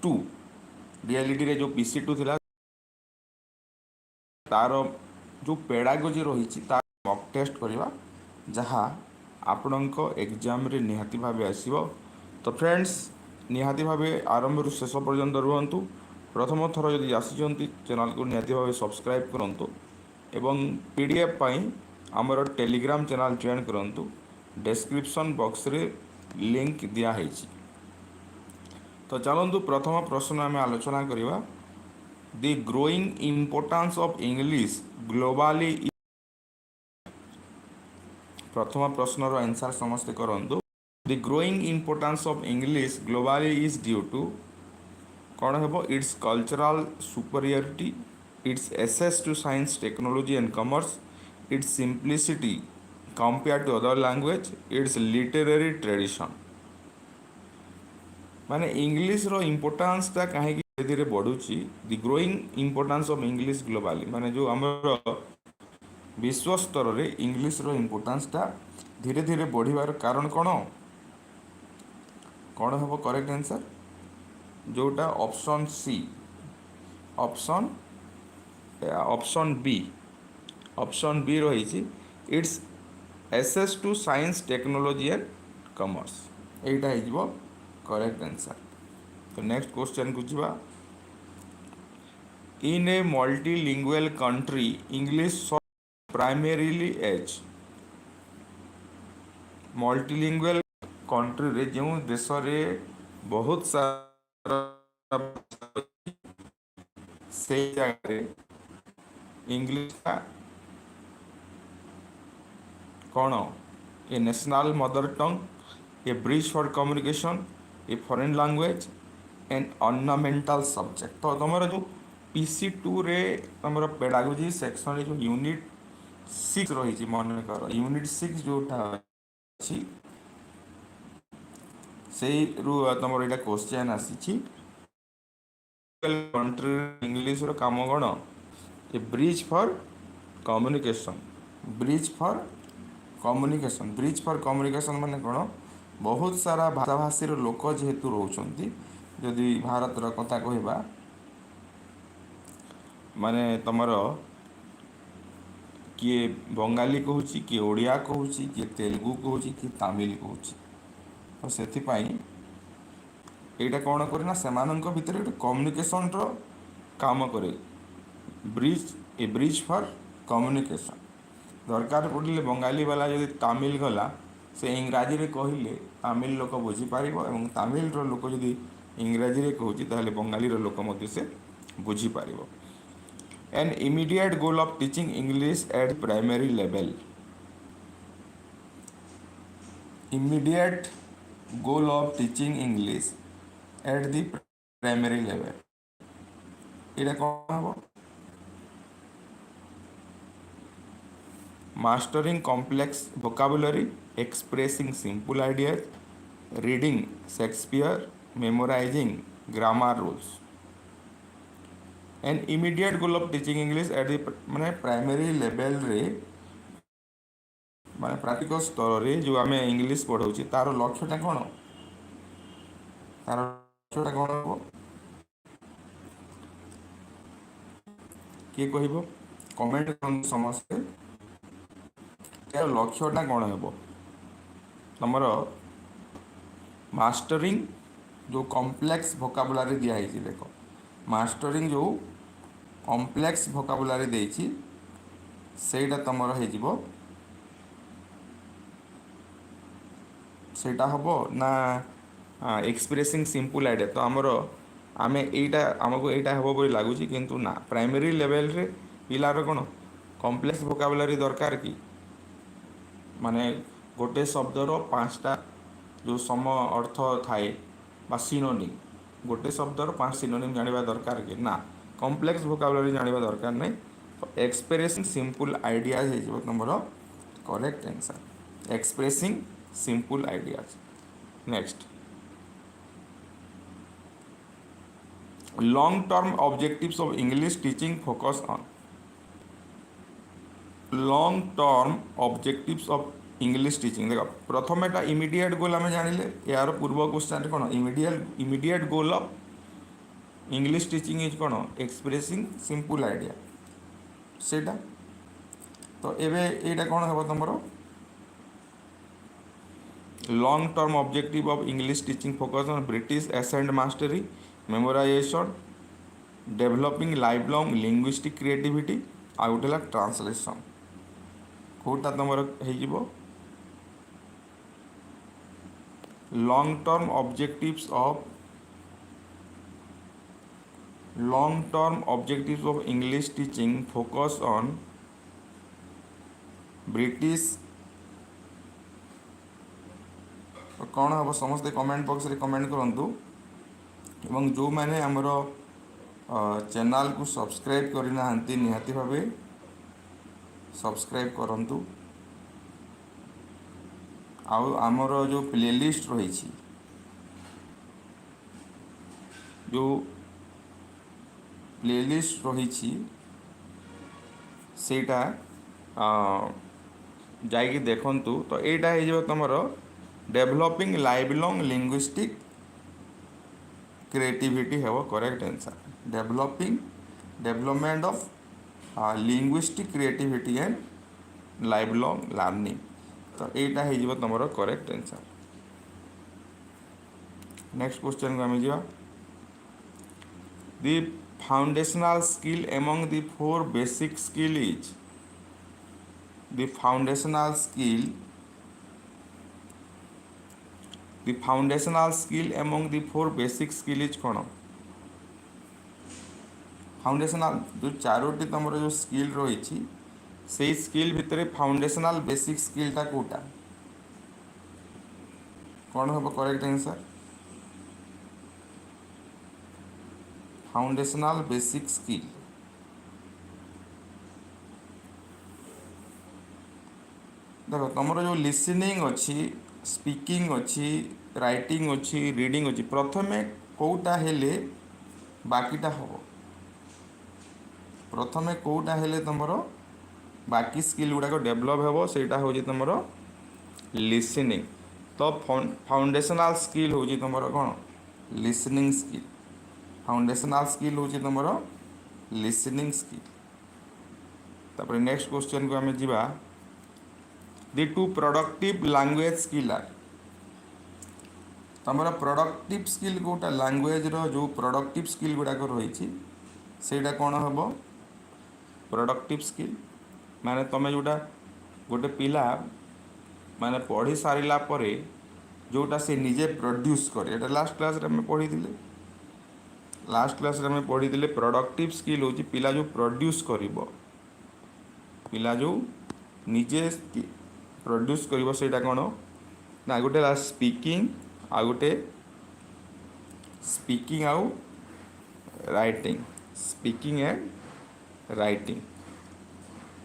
To reality रे जो PC2 थिला तार जो पेडागोजी रही तार मॉक टेस्ट करवा जहाँ आपणक एग्जाम रे निहाती भावे आसीबो। तो फ्रेंड्स निहाती भावे आरंभ रु शेष पर्यंत रुहतु। प्रथम थर यदि आसी चैनल को निहाती भावे सब्सक्राइब करंतु एवं PDF पाई आमर टेलीग्राम चैनल जॉइन करंतु। डिस्क्रिप्शन बॉक्स रे लिंक दिया है। तो चलतु प्रथम प्रश्न आम आलोचना करवा the growing importance of English globally. प्रथम प्रश्न रो आंसर समस्ते करंतु। The growing importance of English globally is due to कौन हेबो its cultural superiority, its access to science technology and commerce, its simplicity compare to other language, its literary tradition. माने English रो इम्पोर्टेंस ता कहीं धीरे धीरे बढ़ुची। The growing importance of English globally माने जो हमर विश्व स्तर रे इंग्लिश रो इम्पोर्टेंस ता धीरे धीरे बढ़िबार कारण कौन कौन हेबो करेक्ट आंसर जोटा ऑप्शन सी ऑप्शन बी रही it's access to science technology and commerce एटा हिजबो करेक्ट आंसर। तो नेक्स्ट क्वेश्चन को जीवा। In a multilingual country English primarily as multilingual country रे जो देश रे बहुत सारा से जगह इंग्लिश का कौन a national mother tongue, a bridge for communication, a foreign language and ornamental subject. तो तुम जो PC2 रे तुम पेडागोजी सेक्शन जो यूनिट 6 रही मन कर यूनिट 6 जोटा अच्छी से तुम यहाँ क्वेश्चन आसी कंट्री इंग्लिश रो काम कौन a bridge for communication, bridge for communication माने कौन बहुत सारा भाषाभाषी लोक जेहेतु रोचंती जदि भारत रो कथा कहबा माने तमर किए बंगाली कहूँ किए ओडिया कहूँ किए तेलुगु कहूँ कि तमिल कहूँ। तो से यहाँ कौन करे सेमानंक भितर एक कम्युनिकेशन रो काम करे ब्रिज फॉर कम्युनिकेशन। दरकार पड़े बंगाली वाला जब तमिल गला से इंग्राजी रे कहले तमिल लोक बुझीपार और तमिल लोक जदि इंग्राजी रे कहूँ ताहले बंगाली लोक से बुझीपार। An immediate goal of teaching English at primary level, immediate goal of teaching English at the primary level ये कौन हम mastering complex vocabulary, expressing simple ideas, reading Shakespeare, memorising grammar rules. And immediate goal of teaching English at the माने primary level रे माने प्राथमिक स्तर रे जो आम इंग्लिश पढ़ाऊँ तार लक्ष्यटा कौन तार लक्ष्यटा कौन हम किए कह कमेंट कर समस्ते यार लक्ष्यटा कौन हम तुम मास्टरिंग जो कॉम्प्लेक्स वोकाबुलरी दिखाई देख मास्टरिंग जो कॉम्प्लेक्स वोकाबुलरी देछि सेटा तुम सेटा हम ना एक्सप्रेसिंग सिंपल आइडिया। तो आमर आम एटा आमको यहाँ हम बोली लगुच किंतु ना प्राइमरी लेवल रे पिलार कौन कॉम्प्लेक्स वोकाबुलरी दरकार कि माने गोटे शब्दर 5टा जो सम अर्थ थाए बा सिनोनिम गोटे शब्दर 5 सिनोनिम जानिबा दरकार कि ना कॉम्प्लेक्स वोकाबुलरी जानिबा दरकार नहीं। एक्सप्रेसिंग सिंपल आइडियाज हो तुमर correct answer expressing simple ideas. Next long term objectives of English teaching focus on long term objectives of English teaching देख प्रथम एटा इमीडिएट गोल आम जानिले यार पूर्व क्वेश्चन कौन immediate goal of English teaching is कौन expressing simple idea सेटा तो एबे एटा कौन हम तुम long term objective of English teaching focus on British accent mastery memorisation developing lifelong linguistic creativity आ गोटे ट्रांसलेशन कौटा तुम हो long term objectives of English teaching focus on British कौन हम समस्ते कमेंट बॉक्स रे कमेंट करंतु एवं जो मैंने हमर चैनल को सब्सक्राइब करना निहाती भावे सब्सक्राइब करंतु आउ आमर जो प्लेलिस्ट रही जो प्लेलिस्ट रही सेटा जाइए देखंतु तो एटा हो तुमर developing lifelong linguistic creativity है correct answer development of linguistic creativity and lifelong learning तो एटा हो तुम करेक्ट आंसर नेक्स्ट क्वेश्चन को आम जा the foundational skill among the four basic skill is the foundational skill among the four basic skill is कौन foundational जो चारोटी तुम जो स्किल रही से स्किल भितर फाउंडेशनल बेसिक स्किलटा कोटा कौन हम correct answer foundational basic skill देखो तुम जो लिसनिंग अच्छी स्पीकिंग अच्छी राइटिंग अच्छी रीडिंग अच्छी प्रथमे कौटा हेले बाकीटा हम प्रथमे कौटा हेले तुम बाकी स्किल गुड़ाक डेभलप हो सेटा हूँ तुम लिसनिंग तो फाउंडेशनल स्किल हूँ तुम कौन लिसनिंग स्किल फाउंडेशनल स्किल हूँ तुम लिसनिंग स्किल तापर नेक्स्ट क्वेश्चन को आम जा the two productive language skill are तुम प्रोडक्टिव स्किल कोटा लैंग्वेज रो जो प्रोडक्टिव स्किल गुड़ाक रही सेटा कौन हम प्रोडक्टिव स्किल माने तुम जोटा गोटे पिला माने पढ़ी सारिला परे जोटा से निजे प्रोड्यूस करे एटा लास्ट क्लास रे हम पढ़ी थिले प्रोडक्टिव स्किल हूँ पिला जो प्रोड्यूस करिवो पिला जो निजे प्रोड्यूस करिवो सेटा कौन ना गोटे स्पीकिंग आ गोटे स्पीकिंग आउ राइटिंग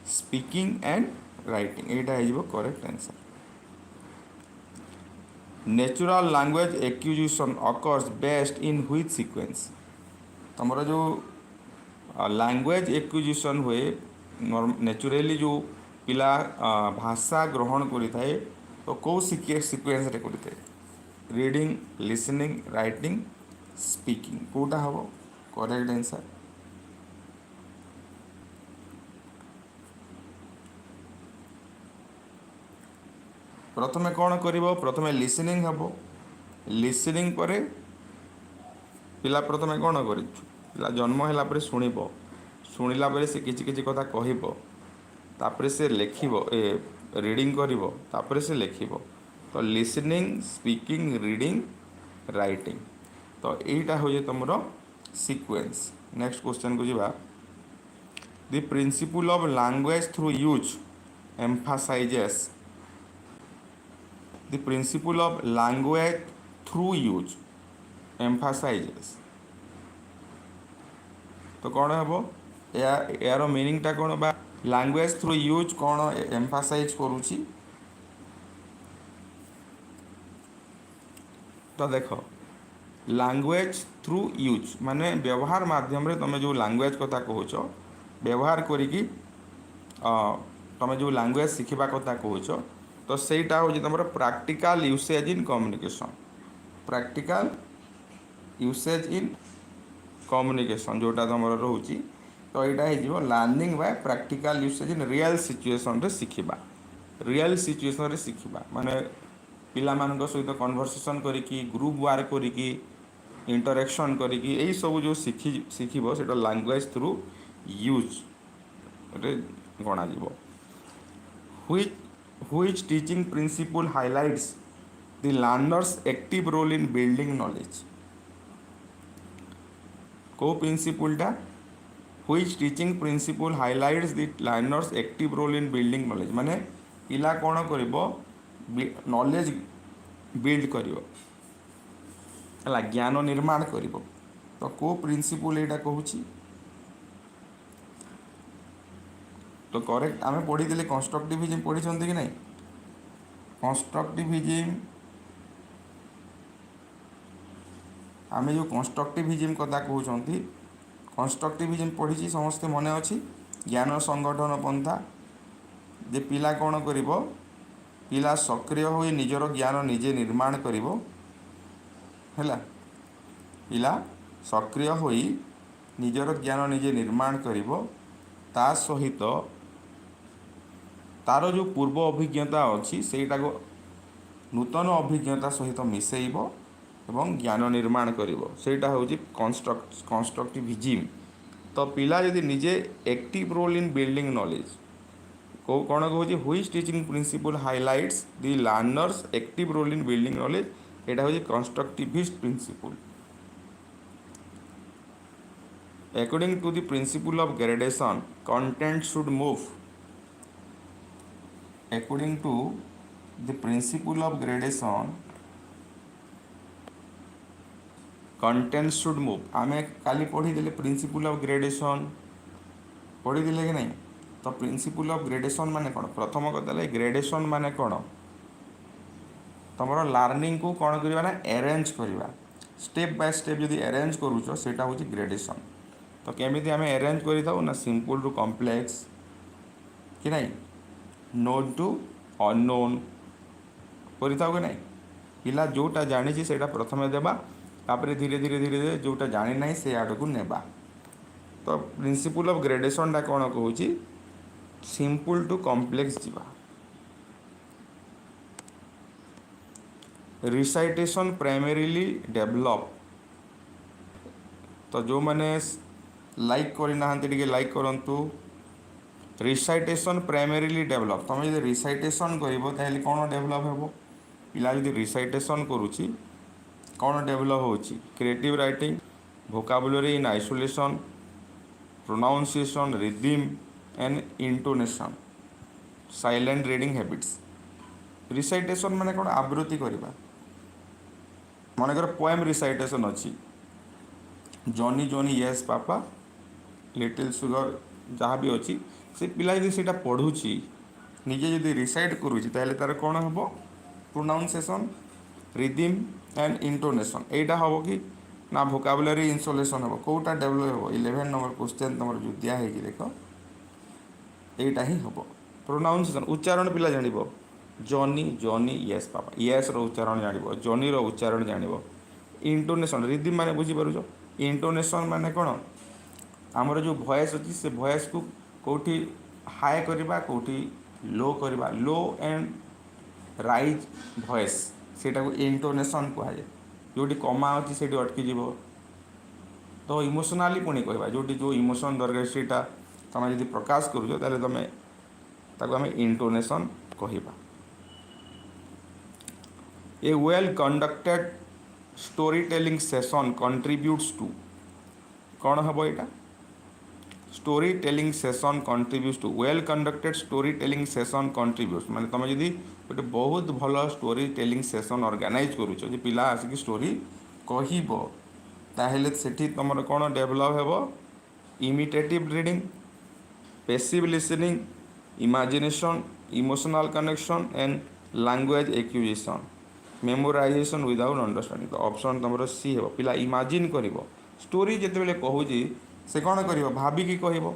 स्पीकिंग एंड राइटिंग एटा हो correct answer natural language acquisition occurs best in which sequence तुमर जो लैंग्वेज एक्विजिशन हुए नेचुरली जो पिला भाषा ग्रहण करिथाए तो कौ सीक्वेंस रे करिथाए रीडिंग लिसनिंग राइटिंग स्पीकिंग कोटा हम करेक्ट आंसर प्रथमे कौन कर प्रथमे लिसनिंग हम लिसनिंग पर पिला प्रथमे कौन कर पिला जन्म है पर शुणिला बेले से किछि किछि कथा कहब तापर से लिखब रीडिंग करिवो तापर से लिखब तो लिसनिंग स्पीकिंग रीडिंग राइटिंग तो यहीटा हो तुम सीक्वेंस नेक्स्ट क्वेश्चन को जीवा the principle of language through use emphasises the principle of language through use emphasises तो कौन हम यार मीनिंगटा कौन बा लैंग्वेज थ्रू यूज कौन एम्फासाइज करुची तो देख लैंग्वेज थ्रू यूज माने व्यवहार माध्यम रे तुम जो लैंग्वेज कथा कहूच व्यवहार करिकी तुम जो लैंग्वेज शिखा कथा कहूच तो सेटा हूँ तुम practical usage in communication practical usage in communication जोटा तुम रोचे तो यहाँ learning by practical usage in real situation रे शिखिबा रियल सिचुएशन रे शिखिबा माने पिला मान सहित कन्वर्सेशन करिकी ग्रुप वर्क करिकी इंटरेक्शन करिकी यही सब जो शिखिब से लैंग्वेज थ्रू यूज रे गणा जीवो which teaching principle highlights the learner's active role in building knowledge को प्रिंसिपल टा which teaching principle highlights the learner's active role in building knowledge माने पिला कौन करिवो नॉलेज बिल्ड करिवो हला ज्ञान निर्माण करिवो तो को प्रिंसिपल एटा कहूची तो करेक्ट आमे पढ़ी देले कंस्ट्रक्टिविज्म पढ़ी छंती कि नहीं कंस्ट्रक्टिविज्म आमे जो कंस्ट्रक्टिविज्म कथा कहउछंती कंस्ट्रक्टिविज्म पढ़ी समस्ते मने अछि ज्ञान संगठन पंथा जे पिला कौन करिवो पिला सक्रिय होई निजर ज्ञान निजे निर्माण करिवो हैला पिला सक्रिय होई निजर ज्ञान निजे निर्माण करिवो ता सहित तार जो पूर्व अभिज्ञता अच्छी सेटा को नूतन अभिज्ञता सहित मिसेइबो एवं ज्ञान निर्माण करिवो सेटा होची कंस्ट्रक्टिविज्म तो पिला यदि निजे active role in building knowledge को कौन कहूँ which teaching principle highlights the learners active role in building knowledge एटा होची constructivist principle according to the principle of gradation content should move according to the principle of gradation content should move आमे काली पढ़ी देले principle of gradation पढ़ी देले कि नहीं तो प्रिंसिपल ऑफ ग्रेडेशन माने कौन प्रथम कथा ग्रेडेशन माने कौन तुम लर्निंग को कौन करवा ना अरेंज करवा स्टेप बाय स्टेप जदि अरेंज करूछ सेटा होची ग्रेडेशन तो केमिति आमे अरेंज करि थाउ ना सिंपल टू कॉम्प्लेक्स कि नहीं नोन टू अननोन करि थाउ कि नहीं पिला जोटा जानि छी सेटा प्रथमे देबा तापर धीरे धीरे धीरे धीरे जोटा जानि नाही से आड को नेबा तो प्रिंसिपल ऑफ ग्रेडेशन टा कोन कहूची सिंपल टू कॉम्प्लेक्स जीवा रिसाइटेशन प्राइमरीली डेवलप तो जो मैंने लाइक करना लाइक करूँ रिसाइटेशन प्राइमरीली डेवलप तुम जो रिसाइटेशन कर कौन डेवलप हो पिला जो रिसाइटेशन करुच्ची कौन डेवलप हो creative writing vocabulary in isolation pronunciation rhythm and intonation silent reading habits recitation माने कौन आवृत्ति करवा मनकर पोएम रिसाइटेशन अच्छी जॉनी जॉनी यस पापा लिटिल सुगर जहाँ भी अच्छी से पिला यदि से पढ़ुची निजे यदि रिसाइट करुच्ची ताहले तार कौन हम प्रोनाउंसिएशन रिदम एंड इंटोनेशन एटा हम कि ना वोकाबुलरी इंसोलेशन हम कौटा डेवलप हो 11 नंबर क्वेश्चन तुम जो दिया है कि देख यहीटा ही हम प्रोनाउंसिएशन उच्चारण पिला जान Johnny Johnny yes papa yes रो उच्चारण जान जॉनी रो उच्चारण जान इंटोनेशन रिदम माने बुझीपार इंटोनेशन माने कौन आमर जो वॉइस अच्छी से वॉइस को कौटी हाई करवा कौटी लो करवा लो एंड राइज वॉइस सेटा को इंटोनेशन कहुए जोटी कमा अच्छी से अटकी जीव तो इमोशनाली पुणी कहवा जोटी जो इमोशन दरकार से तुम जब प्रकाश करुच ताले तुम ताको आम इंटोनेशन कहवा a well conducted story telling session contributes to कौन हम यहाँ story telling session contributes to well conducted story telling session contributes माने तुम जदि गोटे बहुत भल स्टोरी टेलिंग सेशन ऑर्गेनाइज करुच जे पिला आसिक स्टोरी कहब ताहेले सेठी तुम कौन डेवलप हेबो imitative reading passive listening imagination emotional connection and language acquisition memorisation without understanding तो ऑप्शन तुम सी हे पिला इमेजिन कर स्टोरी जिते बड़े कहूँ से कौन कर भाविकी कह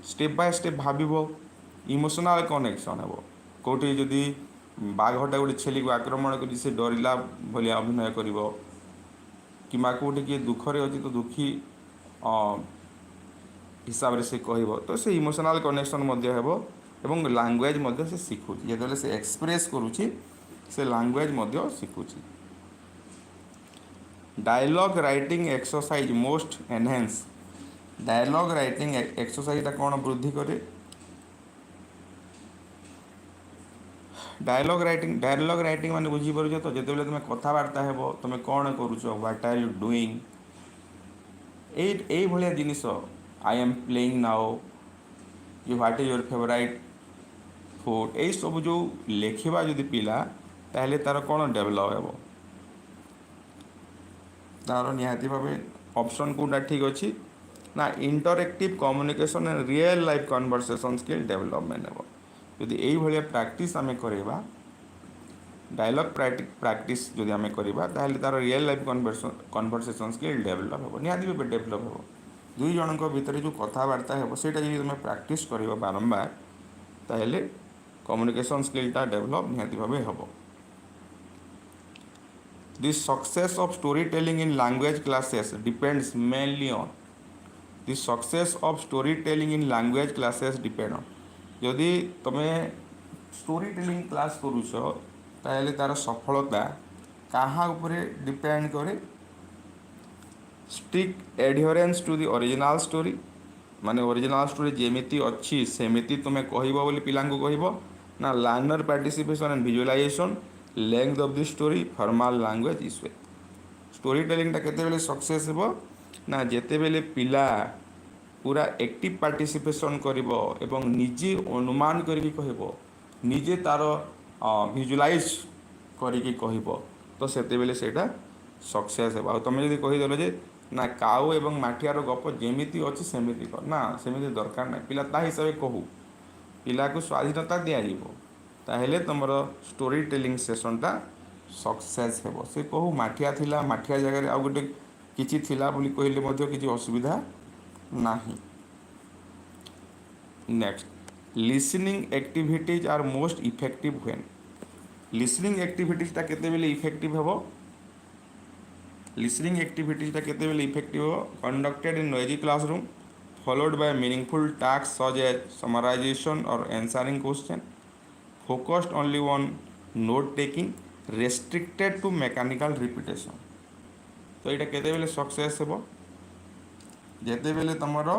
स्टेप बाय स्टेप भाव इमोशनल कनेक्शन हे कौटी जदि बाघटा गोटे छेली को आक्रमण कर डरला भाया अभिनय कर कि कौटे किए दुखरे अच्छी तो दुखी हिसाब से कह तो से इमोशनल कनेक्शन हेबो एवं लैंग्वेज से शिखुची जेते से एक्सप्रेस करुच्ची से लैंग्वेज शिखुची। Dialogue writing exercise most enhance dialogue writing exercise कौन वृद्धि करे डायलॉग राइटिंग माने बुझी पारुछ तो जेते तुम कथबार्ता हेबो तुम कौन करुछ व्हाट आर यू डूइंग एई भलिया जिनिस I am playing now you what is your favourite food यही सब जो लेखिबा जदि पिला ताहले तार कौन डेभलप हेबो तार निहाती भाव ऑप्शन कोटा ठीक अच्छी ना interactive communication and real life conversation skill development हेबो जदि एई भलिया प्रैक्टिस आमे करिबा डायलॉग प्रैक्टिस जदि आमे करिबा ताहले तार real life conversation skill develop हेबो निहाती भाव डेवलप हेबो दुई जनक भितर जो कथबार्ता हेबो सेटा जदि तुम प्रैक्टिस करिबा बारंबार ताहले कम्युनिकेशन स्किलटा डेवलप निहाती भाव हेबो। The success of storytelling in language classes depends mainly on the success of storytelling in language classes depend on यदि तुमे स्टोरी टेलिंग क्लास करुछ ताहले तार सफलता कहाँ उपरे डिपेंड करे strict adherence to the original story माने ओरिजिनल स्टोरी जेमिति अच्छी सेमिति तुमे कहइबो बोली पिलांको कहइबो ना learner participation and visualisation length of the story formal language issue story टेलिंगटा केतेबेले सक्सेस हेबो ना जेतेबेले पिला पूरा एक्टिव पार्टिसिपेशन करिबो एवं निजे अनुमान करिकि कहइबो निजे तार विजुअलाइज करिकि कहइबो तो सेतेबेले सेटा सक्सेस हेबो। आ तुम जदि कहि देलो जे ना काऊ एवं माठियार गप जेमिति अछि सेमिति कर ना सेमिति दरकार ना पिला ता हिसाब कहू पिला को स्वाधीनता दिया जिवो ताहेले तुमर स्टोरी टेलिंग सेशनटा सक्सेस हेबो से कहू माठिया थिला माठिया जगह आ गोटे किछि थिला बोली कहले मध्य किछि असुविधा नाही। Next listening activities are most effective when listening एक्टिविटीजटा केतेबेले इफेक्टिव हेबो लिसनिंग एक्टिविटीजटा केतेबेले इफेक्टिव हेबो conducted in noisy classroom followed by meaningful tasks such as summarization or answering question focused only on note taking restricted to mechanical repetition तो यहाँ केतेबेले success हेबो जेतेबेले तुमर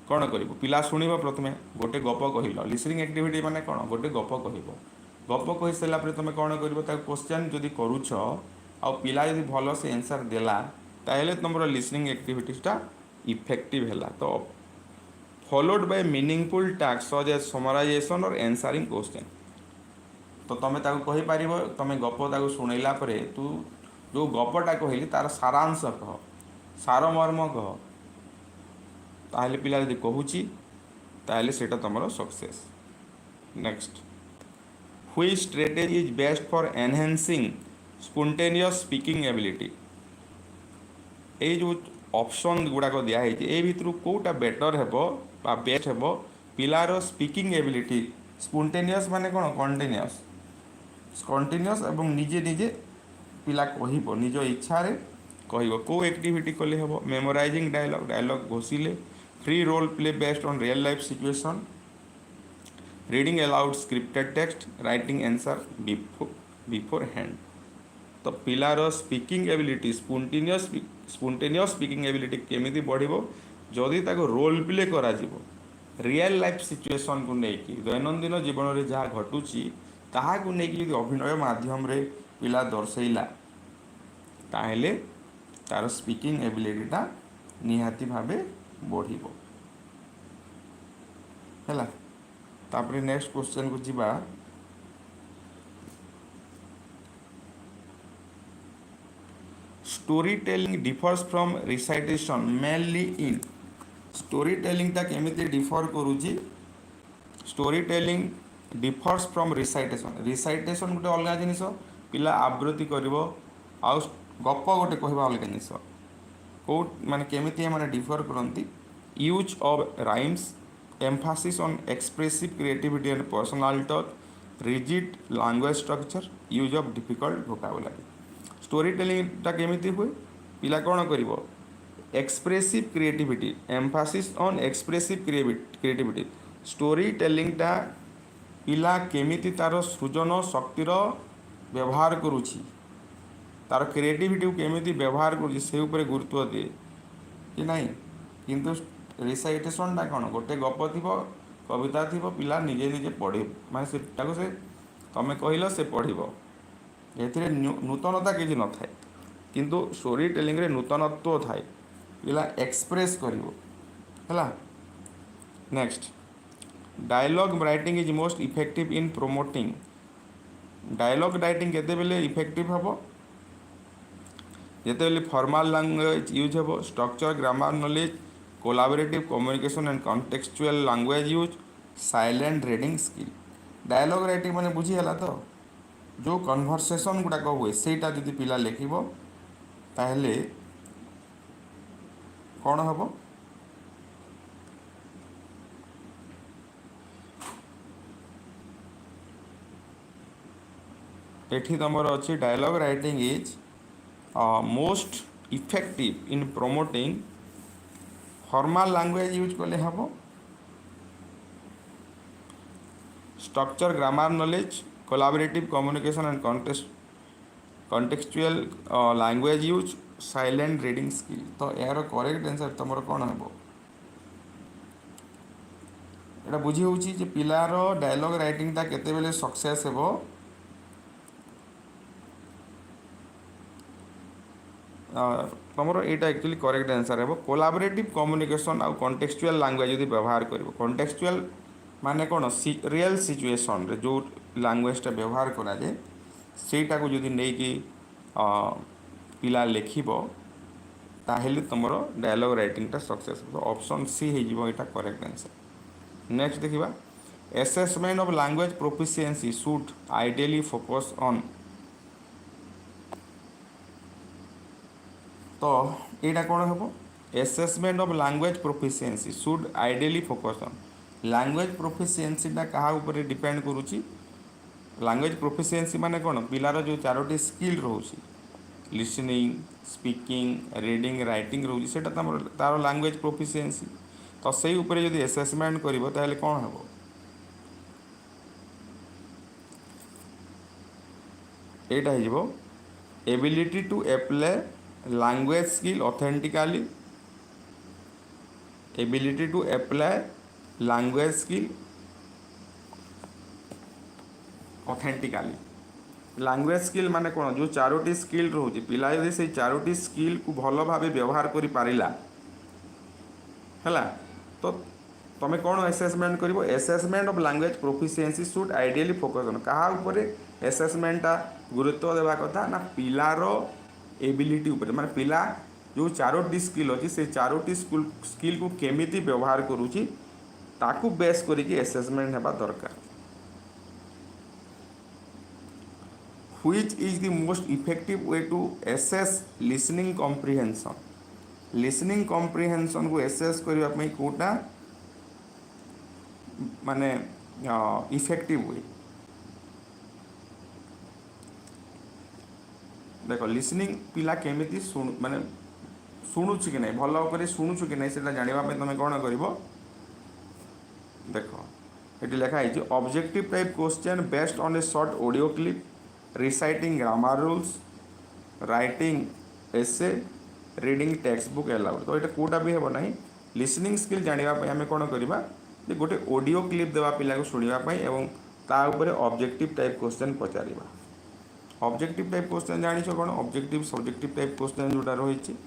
कौन कर पिला शुणव प्रथमे गोटे गप कहल लिसनिंग एक्टिविटी माने कौन गोटे गप कह गप कही सारा तुम कौन कर क्वेश्चन जदि करुछ आ पिला यदि भल से आंसर देला ताहले तुम लिसनिंग एक्टिविटीजटा इफेक्टिव है तो followed by meaningful task such as summarization और आंसरिंग क्वेश्चन तो तुम कही पार तुम गप ताक शुणैला तू जो गपटा कहली तार सारांश कह सारमर्म कह ताहले पिला यदि कहूची ताहले सेटा तुमर success. Next which strategy is best for enhancing spontaneous speaking ability ये जो ऑप्शन गुड़ाक दिखाई ए भितर कौटा बेटर हेबो बा बेस्ट हेबो पिलार स्पीकिंग एबिलिटी स्पॉन्टेनियस माने कौन कंटिन्यूअस एवं निजे निजे पिला कहब निज इच्छा कहब कौ एक्टिविटी कले हेबो मेमोराइजिंग डायलॉग घोषिले free role play based on real life situation reading aloud scripted text writing answer beforehand तो पिलार speaking ability spontaneous speaking ability केमिति बढ़िबो जदि ताको रोल प्ले करा जिवो रियल लाइफ सिचुएशन को लेकिन दैनंदिन जीवन में जहाँ घटुची ताहा को लेकिन यदि अभिनय माध्यम रे पिला दर्शैला ताहले तार स्पीकिंग एबिलिटीटा निहाती भावे बढ़िबो हैला। तापरे नेक्स्ट क्वेश्चन को जीवा story telling differs from recitation mainly in story टेलिंगटा केमिति डिफर करूची story telling differs from recitation गोटे अलग जिनिस पिला आवृत्ति करिवो आउ गप गोटे कहवा अलग जिनिस कौ माने केमिति माने डिफर करंती use of rhymes emphasis on expressive creativity and personal touch rigid language structure use of difficult vocabulary story टेलिंगटा केमिति हुए पिला कौन करिवो expressive creativity emphasis on expressive creativity story टेलिंगटा पिला केमिति तार सृजन शक्तिर व्यवहार करुछि तार क्रिएटिविटी केमिति व्यवहार करुछि से उपरे गुरुत्व दिए कि नहीं किंतु रिसाइटेशनटा कौन गोटे गप थी कविता थी पिला निजे निजे पढ़ माने से तमें कहल से पढ़ ए नूतनता किसी न थाए किंतु स्टोरी टेलिंग रे नूतनत्व थाए पिला एक्सप्रेस करिवो हला। Next dialogue writing is most effective in promoting dialogue writing केते बेले इफेक्टिव हबो जेते बेले फॉर्मल लैंग्वेज यूज हबो structure grammar knowledge collaborative communication and contextual language use silent reading skill dialogue writing माने बुझी हला तो जो कन्वर्सेशन गुड़ाक हुए सेटा जदि पिला लिखिबो ताहले कौन हम एठी तमर अच्छी dialogue writing is most effective in promoting formal language use कले हम structure grammar knowledge collaborative communication and contextual language use silent reading skill तो यार करेक्ट आंसर तुम कौन हम एटा बुझी होची जे पिलार डायलॉग राइटिंगटा केते बेले सक्सेस हेबो तुमर यहाँ एक्चुअली करेक्ट आंसर है कोलैबोरेटिव कम्युनिकेशन आउ कॉन्टेक्सचुअल लैंग्वेज यदि व्यवहार कर कॉन्टेक्सचुअल माने कौन रियल सिचुएशन रे जो लैंग्वेजटा व्यवहार करा जाए सेटा को जदि नहीं कि पिला लिखिबो ताहेले तुमर डायलॉग राइटिंगटा सक्सेस हो ऑप्शन सी हो यहाँ करेक्ट आंसर। नेक्स्ट देखिबा assessment of language proficiency should ideally focus on तो यहाँ कौन हम assessment of language proficiency should ideally focus on language प्रोफिशिएंसीटा क्या ऊपर डिपेंड करुच्ची लैंग्वेज प्रोफिशिएंसी माने कौन पिलार जो चारोटी स्किल रोचे लिसनिंग स्पीकिंग रीडिंग राइटिंग रोचे से तार लैंग्वेज प्रोफिशिएंसी तो से ऊपर जब असेसमेंट करिवो ताहले कौन हम एटा हो ability to apply language skill authentically ability to apply language skill authentically language skill माने कौन जो चारोटी स्किल रोचे पिला यदि से चारोटी स्किल को भल भाव व्यवहार करि पारिला हैला तो तुम कौन असेसमेंट करिवो assessment of language proficiency should ideally focus on कहा ऊपर असेसमेंटटा गुरुत्व देवा कथा ना पिलार एबिलिटी ऊपर माने पिला जो चारोटी स्किल अच्छी से चारोटी स्किल को केमिति व्यवहार करुच्ची ताकू बेस करिकी असेसमेंट हेबा दरकार which is the most effective way to assess listening comprehension को assess करबा पई कोटा माने इफेक्टिव वे देखो लिसनिंग पिला केमिति माने शुणुछु कि नहीं भल कर शुणुछु कि नहीं से जानिबा पई तमे कोन करिवो देखो ये लिखा है objective type question based on A short audio clip reciting grammar rules writing essay reading text book aloud तो ये कोटा भी हेबो नहीं लिसनिंग स्किल जानिबा पई हमें कोन करबा जे गोटे ऑडियो क्लिप देवा पिला को सुनिबा पई एवं ता ऊपर ऑब्जेक्टिव टाइप क्वेश्चन पचारिबा ऑब्जेक्टिव टाइप क्वेश्चन जानिछो कोन ऑब्जेक्टिव सब्जेक्टिव टाइप क्वेश्चन जोटा रहिछि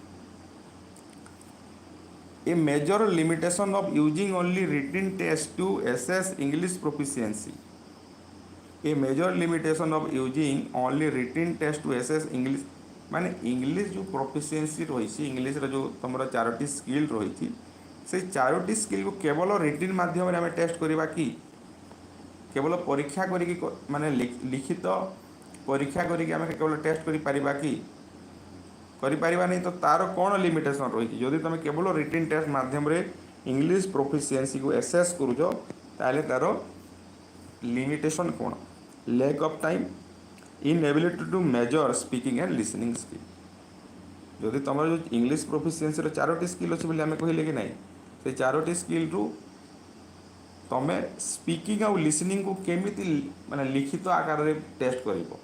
a major limitation of using only written test to assess English proficiency a major limitation of using only written test to assess English माने English जो proficiency रही English जो तुम Charoti skill रही से Charoti skill को केवल रिटन माध्यम आम टेस्ट करवा कि केवल परीक्षा करी माने लिखित परीक्षा करी आम केवल टेस्ट करा कि करिपारिबा नहीं तो तार कौन लिमिटेशन रही जदि तुम केवल रिटन टेस्ट माध्यम रे इंग्लिश प्रोफिशिएंसी को एसेस करूछ ताले तार लिमिटेशन कौन lack of time inability to measure speaking and listening skill जदि तुम जो इंग्लीश प्रोफिशिएंसी चारोटी स्किल अच्छे बोली आम कहले कि नहीं से चारोटी स्किल रु तुम स्पीकिंग आउ लिसनिंग को केमिति माने लिखित आकार रे टेस्ट करिवो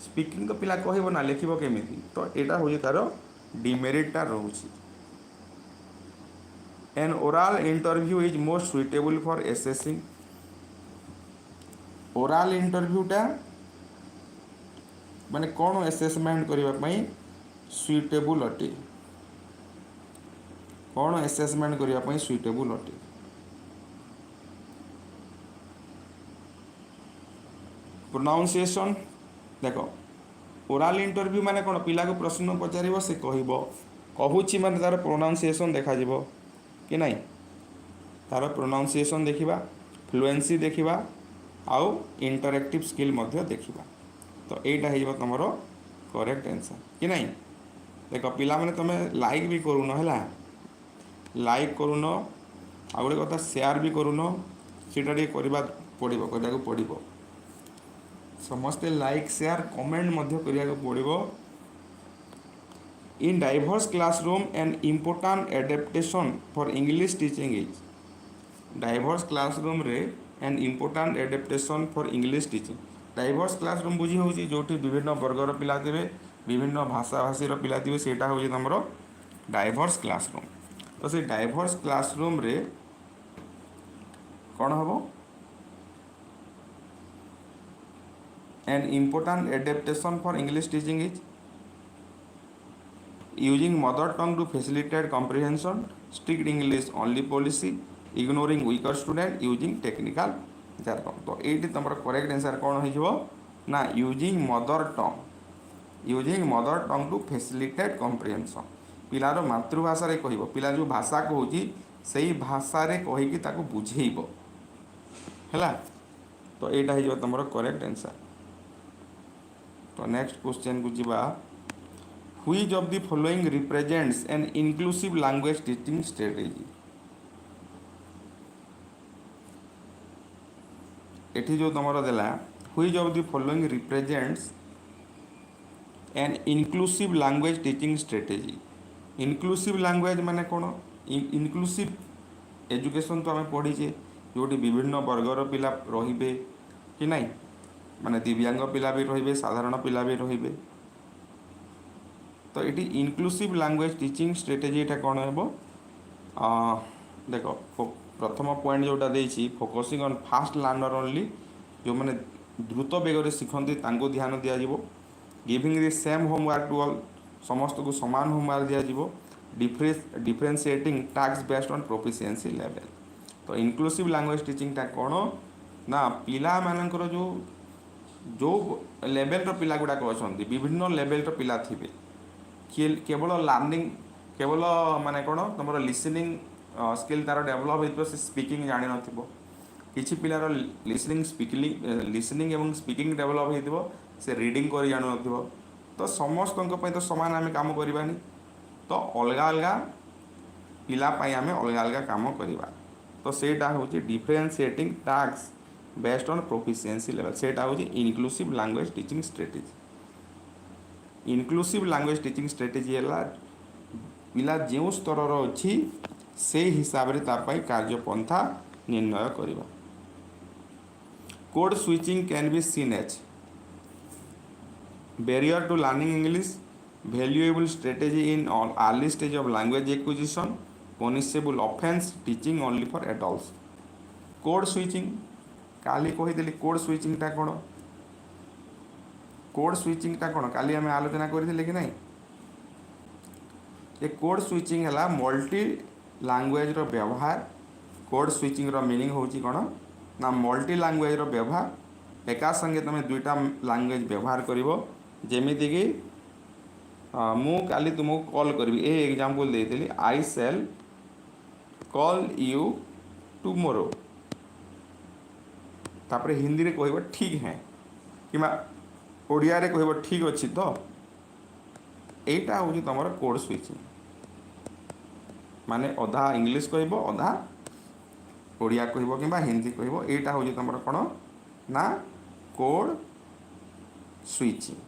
स्पीकिंग तो पिला कहबो ना लिखिबो केमिति तो एटा होय तार डिमेरिटा रहउची an oral interview is most suitable for assessing oral इंटरव्यूटा माने कौन एसेसमेंट करने सुइटेबल अटे कौन एसेसमेंट करने सुइटेबल अटे प्रोनाउंसिएशन देख ओरल इंटरव्यू माने कौन पिला को प्रश्न पचार से कहूँ माने तार प्रोनाउंसिएशन देखा कि नहीं तार प्रोनाउंसिएशन देखा फ्लुएंसी देखा आउ इंटरएक्टिव स्किल देखा तो यहीटा हो तुम करेक्ट आंसर कि नहीं देख पिला माने तुम लाइक भी करून है लाइक करून आ गोटे कथा शेयर भी करून सीटा करवा पड़ो समस्ते लाइक शेयर कमेंट करिया पड़ो in diverse classroom and important adaptation for English teaching is diverse classroom रे and important adaptation for English teaching diverse classroom बुझी हो जो विभिन्न वर्गर पिला थे विभिन्न भाषा भाषी पिला थे से तुम डाइवर्स क्लासरूम तो से डाइवर्स क्लासरूम रे कौन हम and important adaptation for English teaching is using mother tongue to facilitate comprehension strict English only policy ignoring weaker student using technical jargon तो ये तुम करेक्ट आंसर कौन हो ना using mother tongue to facilitate comprehension पिलार मातृभाषा रे कहिबो पिला जो भाषा कहूँ से ही भाषा रे कहीकि ताको बुझेइबो हैला तो एटा हो तुम करेक्ट आंसर तो नेक्स्ट क्वेश्चन को जीवा which of the following represents an inclusive language teaching strategy एठी जो तुम देला which of the following represents an inclusive language teaching strategy inclusive language माने कौन इंक्लूसिव एजुकेशन तो आम पढ़ीचे जोटी विभिन्न वर्गर पिला रहिबे कि नहीं माने दिव्यांग पिला भी रहिबे साधारण पिला भी रहिबे तो ये इंक्लूसिव लैंग्वेज टीचिंग स्ट्रेटेजी एटा कौन हेबो देख प्रथम पॉइंट जोटा देछि focusing on fast learner only जो माने द्रुत बेगर शिखती तांको ध्यान दिया जिवो giving the same homework to all समस्त को समान होमवर्क दिया जिवो differentiating task based on proficiency level तो इंक्लूसिव लैंग्वेज टीचिंग टा कौन ना पिला मानकर जो जो लेवल रो पिला गुडा कहछंती विभिन्न लेवल रो पिला थिबे केवल लर्निंग केवल माने कौन तुम लिसनिंग स्किल तार डेभलप हो स्पीकिंग जान नथिबो किछि पिलार लिसनिंग एवं स्पीकिंग डेभलप हो से रीडिंग कर जान नथिबो तो समस्त तो समान आम काम करवानी तो अलग अलग पिला आम अलग अलग काम करवा तो सेटा हूँ differentiating task based on proficiency level सेटा हूँ inclusive language teaching strategy inclusive language teaching strategy है पिला जो स्तर अच्छी से हिसाब से तापाई कार्यपंथा निर्णय करवा code switching can be seen as barrier to learning English, valuable strategy in all early stage of language acquisition, punishable offense, teaching only for adults. Code switching काली कहीदेली कोड स्विचिंग टा कौन कोड स्विचिंग टा कौन काली आम आलोचना करथिले कि नहीं ये कोड स्विचिंग है मल्टी लैंग्वेज रो व्यवहार कोड स्विचिंग रो मीनिंग होची कौन ना मल्टी लैंग्वेज रो व्यवहार एका संगे तुम दुईटा लैंग्वेज व्यवहार करिवो जेमिति कि मु काली तुमको कॉल करी ए एग्जांपल देइतली I shall call you tomorrow तापर हिंदी रे कहबो ठीक है कि ओडिया रे कहबो ठीक अछि तो एटा होची तमर कोड स्विचिंग माने अधा इंग्लिश कहबो अधा ओडिया कहबो कि हिंदी कहबो एटा होची तमर कोन ना कोड स्विचिंग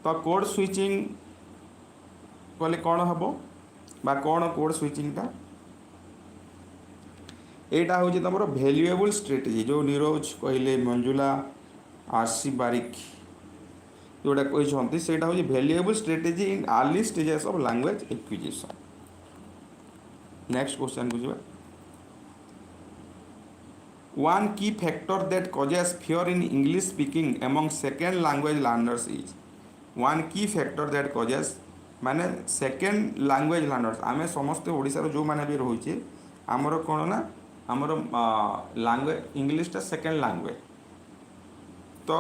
तो कोड स्विचिंग कले कौन हम बा कौन कोड स्विचिंगटा एटा हूँ तुम भैल्युएबल स्ट्रेटेजी जो नीरज कहले मंजुला आरसी बारिक जोटा कहते हैं हूँ valuable strategy in early stages of language acquisition. Next question को जावा one key factor that causes fear in English speaking among second language learners is one key factor that causes माने second language learners आमे समस्त ओडिसा जो माने भी रोचे आमर कौन ना आमर लैंग्वेज इंग्लिशटा सेकेंड लैंग्वेज तो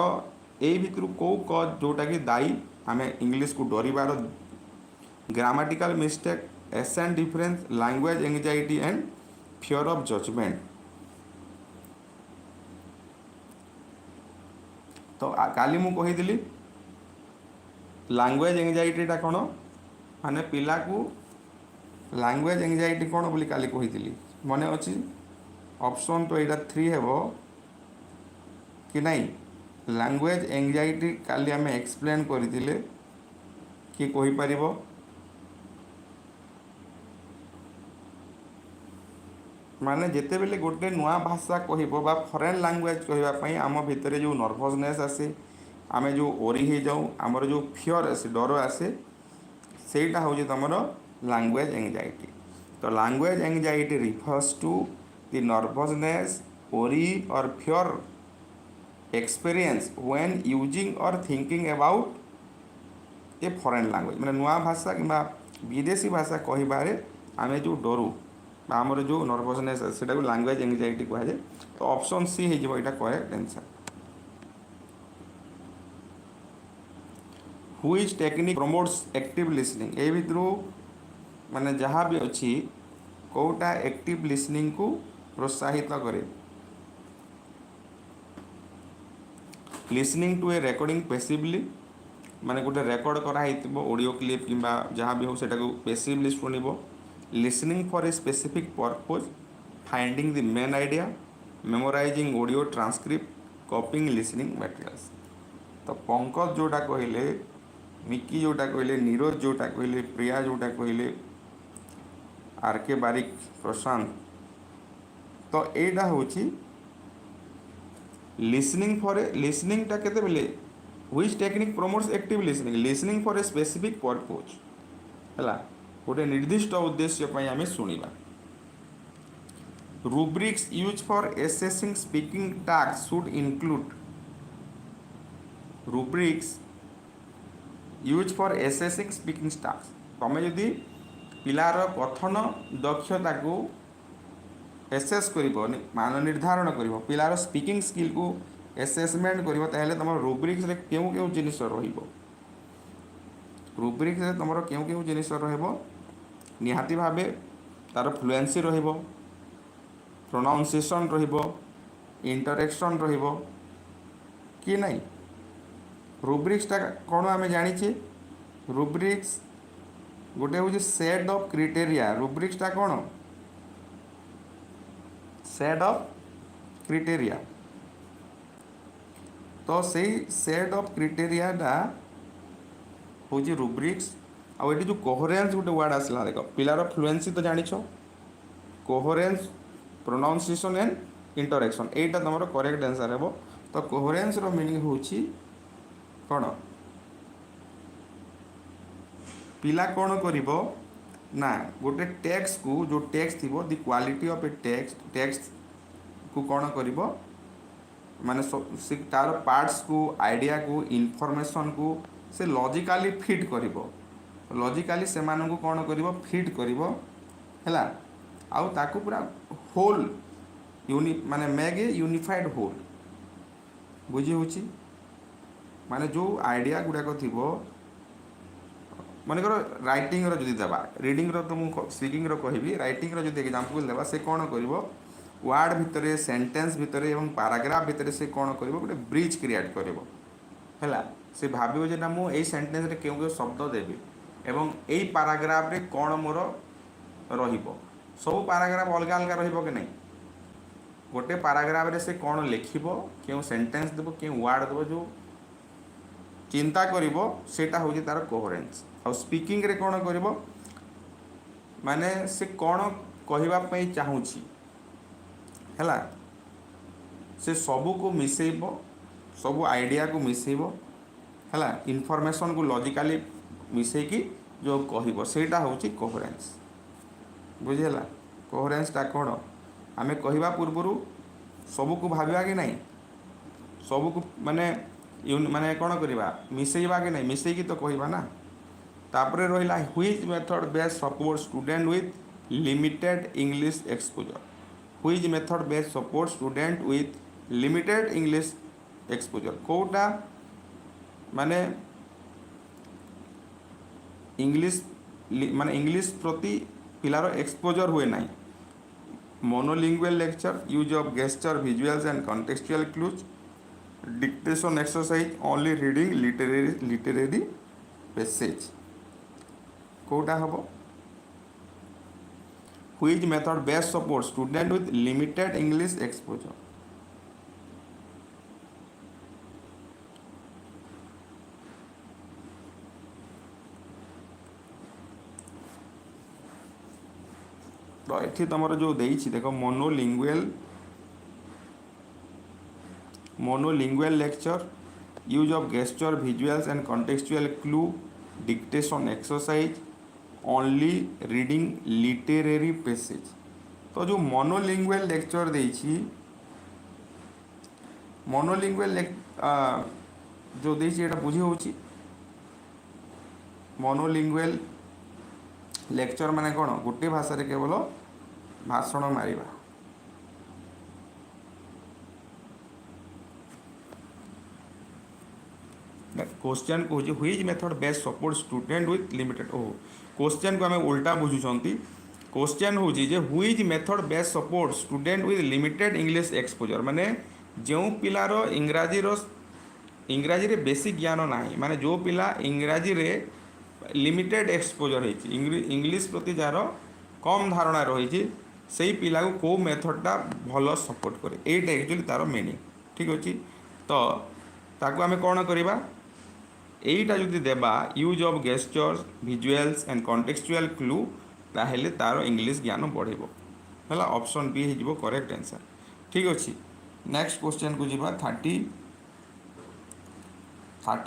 यही भितर कौ कज जोटा कि दायी आम इंग्लिश को डरबार grammatical mistake accent difference language anxiety and fear of judgement. तो काली मु कही लैंग्वेज एंजाइटीटा कौन माने पिला को लैंग्वेज एंजाइटी कौन बोली काली कही मन अच्छी ऑप्शन तो यहाँ 3 है कि नहीं लैंग्वेज एंजाइटी काली आम एक्सप्लेन करथिले कि कहि परिबो माने जेते बेले गोटे नुआ भाषा कहबो बा फॉरेन लैंग्वेज कहबा पई आम भितरे जो नर्वसनेस आसे आमे जो ओरी हे जाऊ आमर जो फियर आसे डर आसे सेटा हो तुमर लैंग्वेज एंजाइटी। तो language anxiety refers to the nervousness worry or fear experience when using or thinking about a foreign language मैंने नुआ भाषा कि विदेशी भाषा कहबारे आम जो डरू आमर जो नर्वसनेस से लैंग्वेज एंजाइटी कहुए। तो ऑप्शन सी हो correct answer. Which technique promotes active listening ए भितर माने जहाँ भी अच्छी कौटा एक्टिव लिसनिंग को प्रोत्साहित करे listening to a recording passively माने गोटे रेकर्ड कराई ऑडियो क्लिप कि जहाँ भी हो सेटा को पैसिवली शुणव listening for a specific purpose finding the main idea memorising audio transcript copying listening materials. तो पंकज जोटा कहले मिकी जोटा कहले नीरज जोटा कहले प्रिया जोटा कहले आर के बारिक प्रशांत तो एटा होची लिसनिंग फॉर ए लिसनिंगटा केते बेले which technique promotes active listening listening for a specific purpose हला गोटे निर्दिष्ट उद्देश्य पई आमे सुनिबा। Rubrics use for assessing speaking task should include rubrics use for assessing speaking task तमे यदि पिलार कथन दक्षता को एसेस कर मान निर्धारण कर पिलार स्पीकिंग स्किल को एसेसमेंट कर तुम रुब्रिक्स रे केउ केउ जिनिस रहिबो रुब्रिक्स रे तुम केउ केउ जिनिस रहिबो निहाती भावे तार फ्लुएंसी रहिबो प्रोनाउंसिएशन रहिबो इंटरेक्शन रहिबो कि नहीं। रुब्रिक्सटा कौन आम जानी रुब्रिक्स गोटे हूँ सेट ऑफ क्राइटेरिया रुब्रिक्सटा कौन सेट ऑफ क्राइटेरिया तो सही सेट ऑफ क्राइटेरियाटा हूँ रुब्रिक्स आउ ये जो कोहेरेंस गोटे वर्ड आसला देख पिलार फ्लुएंसी तो जानिछ कोहेरेंस प्रोनाउंसिएशन एंड इंटरेक्शन एटा तुम करेक्ट आंसर हे। तो कोहेरेंस रो मीनिंग हूँ कौन पिला कौन करिबो ना गोटे टेक्स्ट को जो टेक्स्ट थी the quality of A text को कौन करिबो माने तार पार्ट्स को आइडिया को इनफॉरमेशन को से लॉजिकली फिट करिबो लॉजिकली से मानू कौन करिबो फिट करिबो हैला आउ ताकू पूरा होल माने मेक ए यूनिफाइड होल बुझी होची माने जो आइडिया गुड़ाक थी मन कर राइटिंग रो जदि देबा रीडिंग रो तो मुझे स्पीकिंग रो कहबी राइटिंग रो जदि एग्जांपल देबा से कौन करिवो वर्ड भितरे सेंटेंस भितरे एवं पैराग्राफ भितरे से कौन करिवो गोटे ब्रिज क्रिएट करिवो हैला से भाबिबो जे ना मु एई सेंटेंस रे केउ शब्द देबी एवं एई पैराग्राफ रे कौन मोर रहिबो सब पैराग्राफ अलग अलग रहिबो कि नहीं गोटे पैराग्राफ रे से कौन लिखिबो केउ सेंटेंस देबो केउ वर्ड देबो जो चिंता करिवो सेटा होची तार कोहेरेन्स। आ स्पीकिंग रे कोन करिवो माने से कोन कहवा पई चाहूची हैला से सबू को मिसेइबो सबू आइडिया को मिसेइबो हैला इनफॉरमेशन को लॉजिकली मिसेकी जो कहइबो सेटा होची कोहेरेन्स। बुझिला कोहेरेन्स टा कोन आमे कहवा पूर्वरु सबू को भाबिबा कि नहीं सबू को माने माने कोन करिबा मिसेइबा कि नहीं मिसेकी तो कहइबा ना। तापरे रहिला which method best support student with limited English exposure. Which method best support student with limited English exposure कोटा माने इंग्लिश माने इंग्लिश प्रति पिलार एक्सपोजर हुए ना। Monolingual lecture use of gesture visuals and contextual clues dictation exercise only reading literary passage कोटा हबो। Which method best support student with limited English exposure तो ये तुम जो देख monolingual lecture use of gesture visuals and contextual clue dictation exercise only reading literary passage. तो जो monolingual lecture देछि मोनोलिंगुअल जो देछि एटा बुझी होछि मोनोलिंगुअल लेक्चर माने कोन गोटे भाषा रे केवल भाषण मारिबा। क्वेश्चन को होछि which method best support student with limited ओ क्वेश्चन को हमें उल्टा बुझुचंती। क्वेश्चन होछि जे which method best support student with limited English exposure माने जो पिलार इंग्राजी रे बेसिक ज्ञान नाही माने जो पिला इंग्राजी रे लिमिटेड एक्सपोजर होइछि इंग्लिश प्रति जार कम धारणा रही से पिला को कौ मेथडटा भल सपोर्ट करे एटा एक्चुअली तार मीनिंग ठीक अच्छे। तो ताको आमे कौन करवा एटा जदि देबा use of gestures visuals and contextual clue ताहेले तार इंग्लिश ज्ञान बढ़ेबो हैला ऑप्शन बी हिजबो करेक्ट आंसर ठीक अच्छे। नेक्स्ट क्वेश्चन को जीवा 30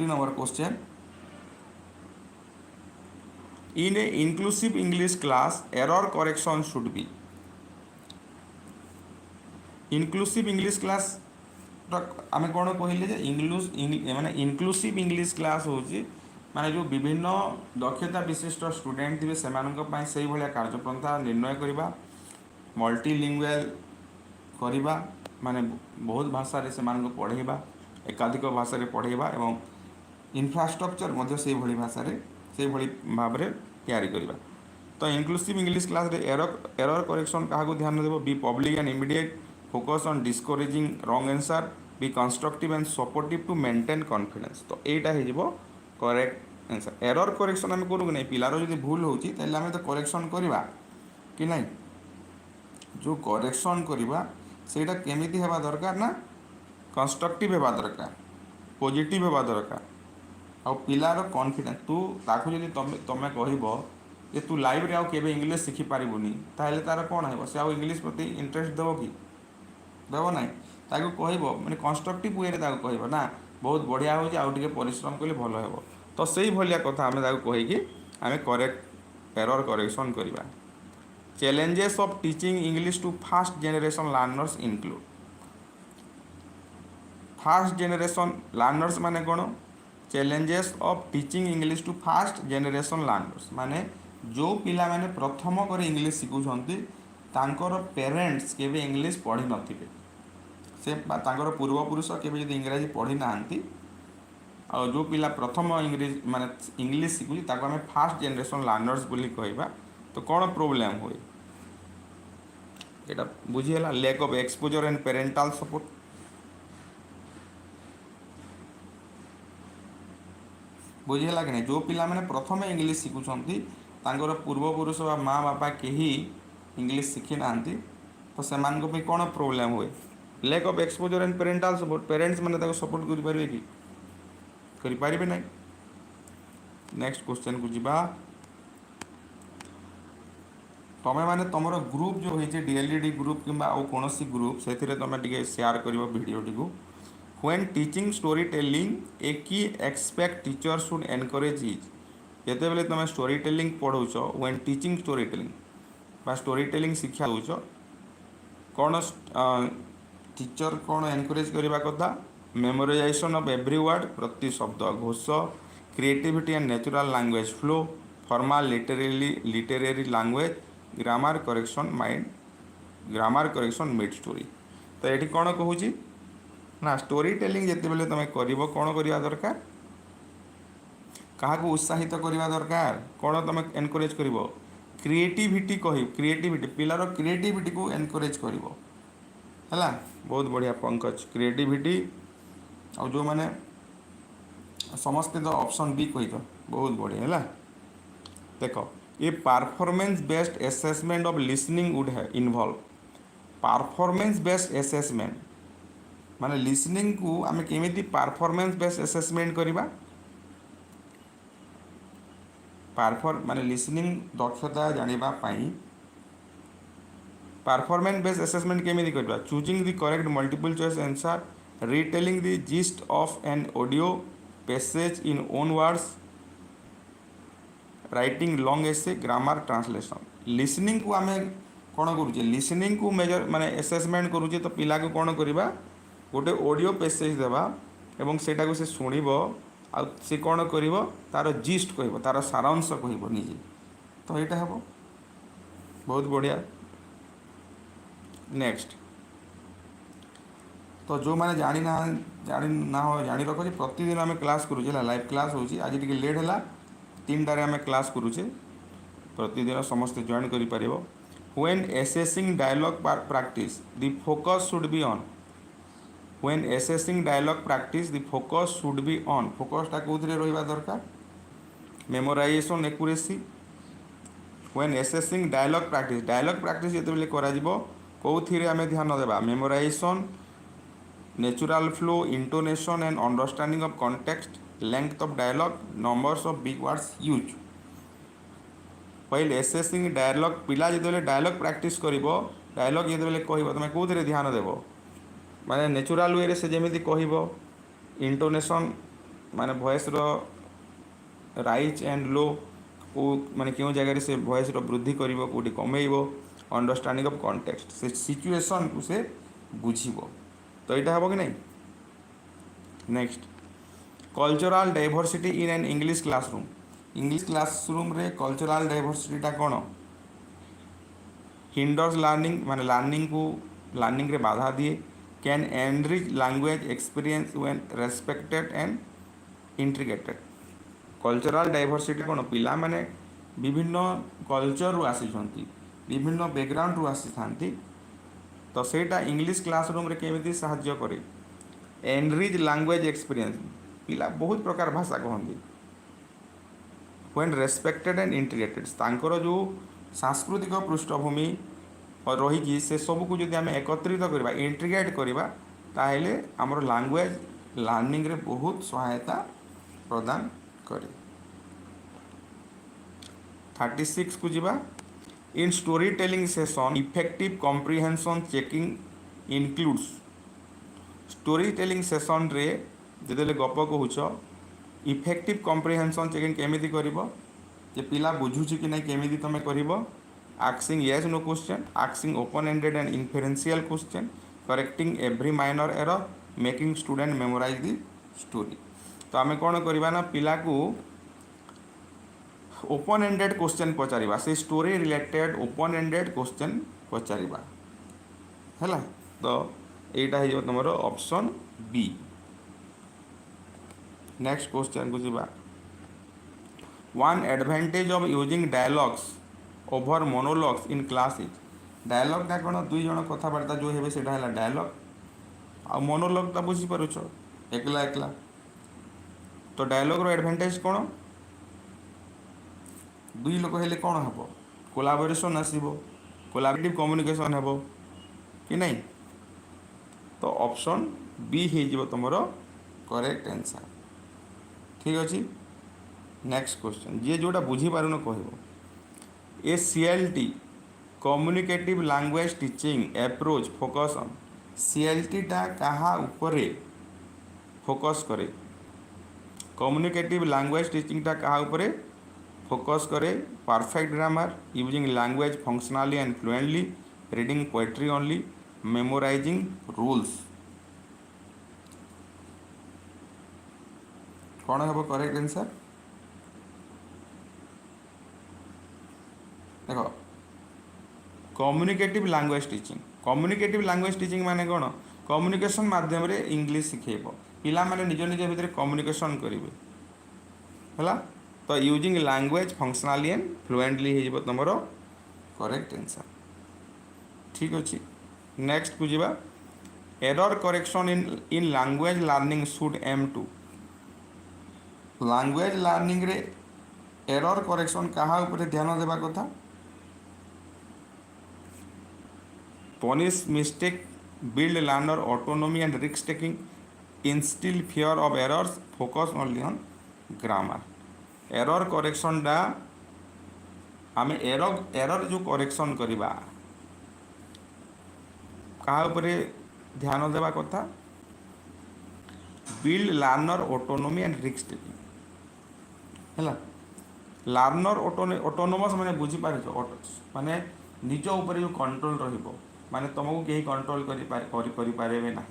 number question in a inclusive English class error correction should be inclusive English class आमे कौन कहले जे इंग्लिश माने इनक्लूसिव इंग्लिश क्लास होची माने जो विभिन्न दक्षता विशिष्ट स्टूडेंट थे से से भाया कार्यपंथा निर्णय करवा मल्टीलिंगुअल करवा माने बहुत भाषा रे से पढ़ेबा एकाधिक भाषा रे पढ़ेबा एवं इंफ्रास्ट्रक्चर मध्य से भली भाषा रे से भली भाव रे तैयारी करवा। तो इनक्लूसिव इंग्लिश क्लास रे एरर करेक्शन क्या ध्यान देव be public and immediate focus on discouraging wrong answer be constructive and supportive to maintain confidence. तो एटा हो करेक्ट आंसर एरर करेक्शन आम करूँ नहीं पिलार जो भूल होची ताले आमे तो करेक्शन करवा कि नहीं जो करेक्शन करवा सेटा केमिति हेबा दरकार ना कंस्ट्रक्टिव हेबा दरकार पॉजिटिव हेबा दरकार आ पिलार कॉन्फिडेंस तू ताकू जदि तमे कहबो जे तू लाइव रे आउ केबे इंग्लिश शिखि पारिबुनी ताहेले तार कोन हेबो से आउ इंग्लिश प्रति इंटरेस्ट देबो कि देबो नाही ताकू कहबो माने कंस्ट्रक्टिव वे रे ताकू कहबो ना बहुत बढ़िया हो आउ टिके परिश्रम कले भलो हेबो। तो सेही भलिया कथा आमे ताकू कहि कि आमे करेक्ट एरर करेक्शन करबा। Challenges of teaching English to first generation learners include first generation learners माने कोन challenges of teaching English to first generation learners माने जो पिला माने प्रथम कर इंग्लिश शिखुछंती तांकर पेरेंट्स केबे इंग्लिश पढ़ी नथिबे से तांकर पूर्वपुरुष केबे जदि इंग्रजी पढ़ी नांती आ जो पिला प्रथम इंग्लिश माने इंग्लिश शिखुची ताको हमें फर्स्ट जनरेशन लर्नर्स बोली कहबा। तो कौन प्रोब्लेम हुए एटा बुझिएला lack of exposure and parental support बुझेगा कि नहीं जो पिला मैंने प्रथम इंग्लिश शिखुंट तांकर पूर्वपुरुष बा माँ बापा कहीं इंग्लिश शिखी ना तो से कौन प्रोब्लेम हुए lack of exposure and parental support parents मैंने सपोर्ट कर पारे कि करि पारिबे नै। नेक्स्ट क्वेश्चन को जिबा तमे माने तमरो ग्रुप जो होइचे डीएलडी ग्रुप किंबा आ कोनोसी ग्रुप सेथिरे तमे टिके शेयर करिवो वीडियो टिकु when teaching story telling a key aspect teacher should encourage is जेते बेले तमे स्टोरी टेलिंग पढौछो व्हेन टीचिंग स्टोरी टेलिंग बा स्टोरी टेलिंग शिक्षा होछो कोन टीचर कोन एनकरेज करिवा कथा मेमोराइजेशन ऑफ एवरी वर्ड प्रति शब्द Ghosh creativity and natural language flow formal literary language grammar correction mind grammar correction mid story. तो ये कौन कहूँ ना स्टोरी टेलिंग जिते बेले तुम कर कौन करवा दरकार क्या उत्साहित करवा दरकार कौन तुम एनकरेज कर क्रिएटिविटी कह क्रिएटिविटी पिलार क्रिएटिविटी को एनकरेज कर बहुत बढ़िया पंकज क्रिएटिविटी और जो मैंने समस्ते तो ऑप्शन बी कही बहुत बढ़िया है। देख ये performance based assessment of listening would है इन्वॉल्व परफॉर्मेंस बेस्ड असेसमेंट माने लिसनिंग को आम केमिति परफॉर्मेंस बेस्ड असेसमेंट करवा माने लिसनिंग दक्षता जानिबा पाई परफॉर्मेंस बेस्ड असेसमेंट केमिति करवा choosing the correct multiple choice answer retelling the gist of an audio passage in own words writing long essay grammar translation listening को आम कौन करुचे लिसनिंग को मेजर माने असेसमेंट करुचे तो पिला को कौन करवा गोटे ऑडियो पैसेज देवा एवं सेटा को से सुनिबो आ से कौन करिवो तार जिस्ट कहबो तार सारांश कहबो निजे तो एटा हबो बहुत बढ़िया। नेक्स्ट तो जो मैंने जानी रखो प्रतिदिन आम क्लास करुचे लाइव क्लास होची आज टिके लेट है 3टारे आम क्लास करुचे प्रतिदिन समस्ते जॉइन करि परिबो when assessing dialogue practice the focus should be on when assessing dialogue practice the focus should be on फोकसटा कोथरे रहिबा दरकार memorisation accuracy when assessing dialogue practice जेते बेले करा जिवो कोथिरे आमे ध्यान देबा memorisation natural flow intonation and understanding of context length of dialogue numbers of big words use while assessing dialogue पिला जेते डायलॉग प्रैक्टिस करिवो डायलॉग जेते बेले कहबो तमे कोथिरे ध्यान देबो माने नेचुरल वे रे से जेमिति कहबो इंटोनेशन माने वॉइस रो राइज एंड लो को माने क्यों जगह से वॉइस रो वृद्धि करिवो कोठी कमेइबो अंडरस्टैंडिंग ऑफ कॉन्टेक्स्ट से सिचुएशन को से बुझिबो तो एटा हबो कि नहीं। Next cultural diversity in an English classroom रे कल्चरल डाइवर्सिटीटा कौन हिंडर्स लर्निंग माने लर्निंग रे बाधा दिए can enrich language experience when respected and integrated cultural diversity कौन पिला माने विभिन्न कल्चर रु आसीछंती विभिन्न बैकग्राउंड रु आसीथांती तो सेटा इंग्लिश क्लासरूम रे केमिति सहाय्य करे एनरिच लैंग्वेज एक्सपीरियंस पिला बहुत प्रकार भाषा कहती व्हेन रेस्पेक्टेड एंड इंटीग्रेटेड तांकर जो सांस्कृतिक पृष्ठभूमि रही से सब को जब आम एकत्रित करवा इंटीग्रेट करवा ताहले आमर लैंग्वेज लर्निंग रे बहुत सहायता प्रदान करे। 36 को जीवा in story telling session effective comprehension checking includes story telling session रे जेतेले गप कहूछ इफेक्टिव कॉम्प्रिहेंशन चेकिंग केमिति करिवो जे पिला बुझुछि कि नै केमिति तमे करिवो asking yes no question asking open ended and inferential question correcting every minor error making student memorise the story तो आमे कोन करबा ना पिला को ओपन एंडेड क्वेश्चन पचारिबा से story related open ended question पचारिबा हैला तो एटा हे जो तमरो ऑप्शन बी। नेक्स्ट क्वेश्चन को जीवा one advantage of using dialogues over monologues in class is dialogue टा कोन दुई जण कथाबार्ता जो हेबे सेटा हैला डायलॉग आ मोनोलॉग ता बुझी पारुछ एकला एकला तो डायलॉग रो एडवांटेज कोन दुई लोक हेले कोन हबो कोलैबोरेशन आसीबो कोलैबोरेटिव कम्युनिकेशन हेबो कि नहीं तो ऑप्शन बी हे जीवो तमरो करेक्ट आंसर। ठीक अच्छे। नेक्स्ट क्वेश्चन जी जोटा बुझीपारुन कह ए CLT communicative language teaching approach focus on CLT टा कहा उपरे फोकस करे कम्युनिकेटिव लैंग्वेज टीचिंग टा कहा उपरे फोकस करे perfect grammar using language functionally and fluently reading poetry only memorizing rules कौन हम करेक्ट आंसर देखो कम्युनिकेटिव लैंग्वेज टीचिंग माने कौन कम्युनिकेशन माध्यम रे इंग्लिश शिखेब पिला माने निज निज भितर कम्युनिकेशन करेंगे है तो using language functionally and fluently हो तुम करेक्ट आंसर ठीक अच्छे। नेक्स्ट को जीवा error correction in language learning should aim to language learning रे एरर करेक्शन कहा ऊपर ध्यान देवा कथा punish mistake build learner autonomy and risk taking instil fear of errors focus only on grammar error correction डा आम एरर जो correction करवा कहा ऊपर ध्यान देवा कथा build learner autonomy and risk taking है लर्नर ऑटोनोमस माने बुझी पार माने निज ऊपर जो कंट्रोल रहिबो माने तुमको कहीं कंट्रोल करि पारे ना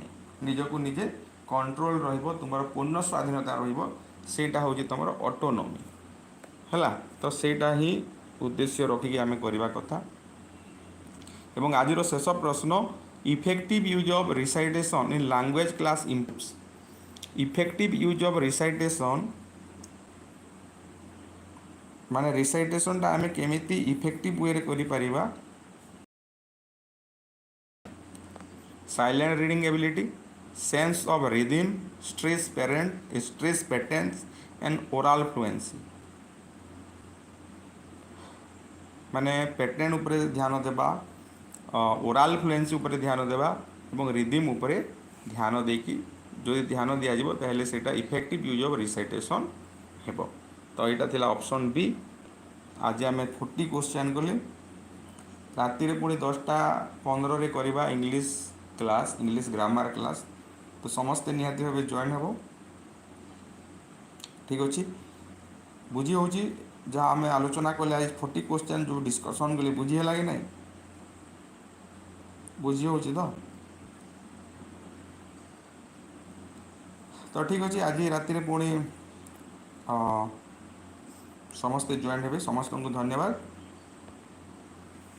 निज को निजे कंट्रोल रहिबो तुमर पूर्ण स्वाधीनता रहिबो सेटा होची तुमर ऑटोनॉमी है तो सेटा ही उद्देश्य रखिकी आम करवा कथा एवं आज शेष प्रश्न effective use of recitation in language class improves effective use of recitation माने रिसाइटेशन टा आम केमिति इफेक्टिव वे रे करि परिबा silent reading ability sense of rhythm stress patterns and oral fluency माने पैटर्न उपरे ध्यान देबा ओरल फ्लुएंसी उपरे ध्यान देबा एवं रिदम उपरे ध्यान देकी जो ध्यान दिया जिवो ताहले सेटा इफेक्टिव यूज ऑफ रिसाइटेशन हेबो तो यहाँ थिला ऑप्शन बी आज आम 40 क्वेश्चन कले राति पुणी 10:15 करवा English class English grammar class तो समस्ते निहाती भाव जॉइन हेबो ठीक अच्छे बुझी हो जहाँ आम आलोचना कले आज 40 क्वेश्चन जो डिस्कसन कले बुझी है कि नहीं बुझी हो तो ठीक अच्छे आज राति पुणी समस्ते जॉइन हेबे समस्त को धन्यवाद।